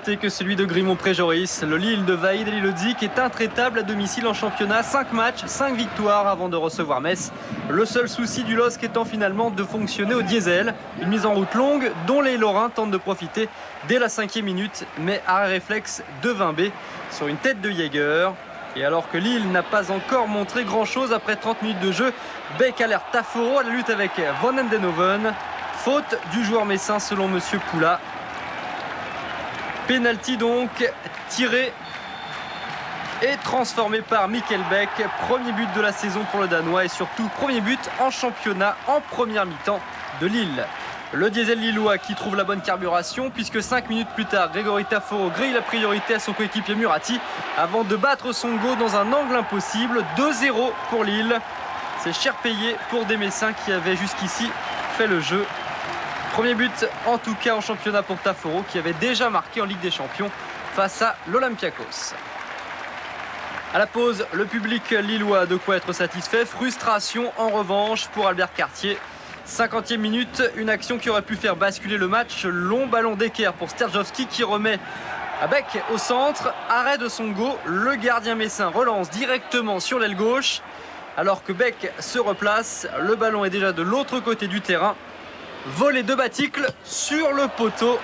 Que celui de Grimont-Pré-Joris. Le Lille de Vahid Halilhodžić est intraitable à domicile en championnat. 5 matchs, 5 victoires avant de recevoir Metz. Le seul souci du LOSC étant finalement de fonctionner au diesel. Une mise en route longue dont les Lorrains tentent de profiter dès la 5e minute. Mais arrêt réflexe de Vimbé sur une tête de Jäger. Et alors que Lille n'a pas encore montré grand chose après 30 minutes de jeu, Beck alerte Taforo à la lutte avec Van Endenhoven. Faute du joueur messin selon Monsieur Poula. Penalty donc tiré et transformé par Mikkel Beck. Premier but de la saison pour le Danois et surtout premier but en championnat en première mi-temps de Lille. Le diesel lillois qui trouve la bonne carburation puisque 5 minutes plus tard, Grégory Taforo grille la priorité à son coéquipier Murati avant de battre son go dans un angle impossible. 2-0 pour Lille. C'est cher payé pour des Messins qui avaient jusqu'ici fait le jeu. Premier but en tout cas en championnat pour Taforo qui avait déjà marqué en Ligue des Champions face à l'Olympiakos. À la pause, le public lillois a de quoi être satisfait. Frustration en revanche pour Albert Cartier. 50e minute, une action qui aurait pu faire basculer le match. Long ballon d'équerre pour Sterjovski qui remet à Beck au centre. Arrêt de son go, le gardien messin relance directement sur l'aile gauche. Alors que Beck se replace, le ballon est déjà de l'autre côté du terrain. Volée de Baticle sur le poteau.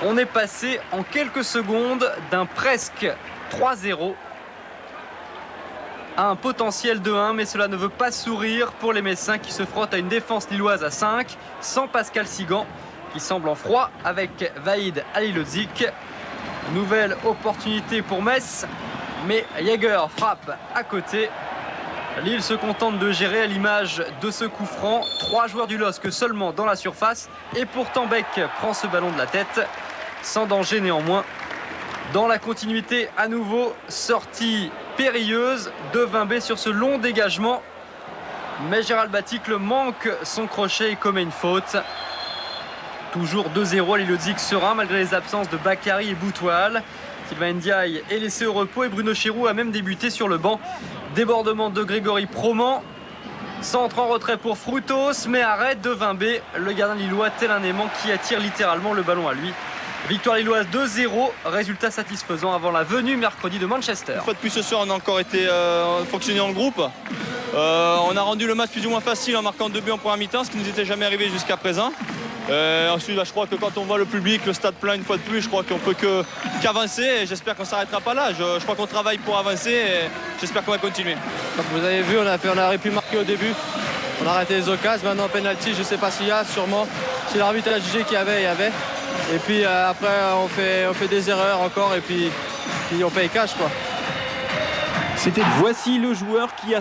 On est passé en quelques secondes d'un presque 3-0 à un potentiel de 1, mais cela ne veut pas sourire pour les Messins qui se frottent à une défense lilloise à 5, sans Pascal Sigan qui semble en froid avec Vahid Halilhodžić. Nouvelle opportunité pour Metz, mais Jäger frappe à côté. Lille se contente de gérer à l'image de ce coup franc. 3 joueurs du LOSC seulement dans la surface. Et pourtant Beck prend ce ballon de la tête. Sans danger néanmoins. Dans la continuité à nouveau, sortie périlleuse de Vimbé sur ce long dégagement. Mais Gérald Baticle manque son crochet et commet une faute. Toujours 2-0 à Halilhodžić serein malgré les absences de Bakary et Boutoual. Sylvain Ndiaye est laissé au repos et Bruno Chéroux a même débuté sur le banc. Débordement de Grégory Proman. Centre en retrait pour Frutos, mais arrêt de Vimbé. Le gardien lillois tel un aimant qui attire littéralement le ballon à lui. Victoire lilloise 2-0, résultat satisfaisant avant la venue mercredi de Manchester. Une fois de plus ce soir, on a encore été fonctionné en groupe. On a rendu le match plus ou moins facile en marquant 2 buts en première mi-temps, ce qui ne nous était jamais arrivé jusqu'à présent. Ensuite, je crois que quand on voit le public, le stade plein une fois de plus, je crois qu'on peut qu'avancer et j'espère qu'on ne s'arrêtera pas là. Je crois qu'on travaille pour avancer et j'espère qu'on va continuer. Comme vous avez vu, on aurait pu marquer au début. On a arrêté les occasions. Maintenant, penalty, je ne sais pas s'il y a, sûrement. Si l'arbitre a jugé qu'il y avait, il y avait. Et puis après, on fait des erreurs encore et puis on paye cash, quoi. Voici le joueur qui a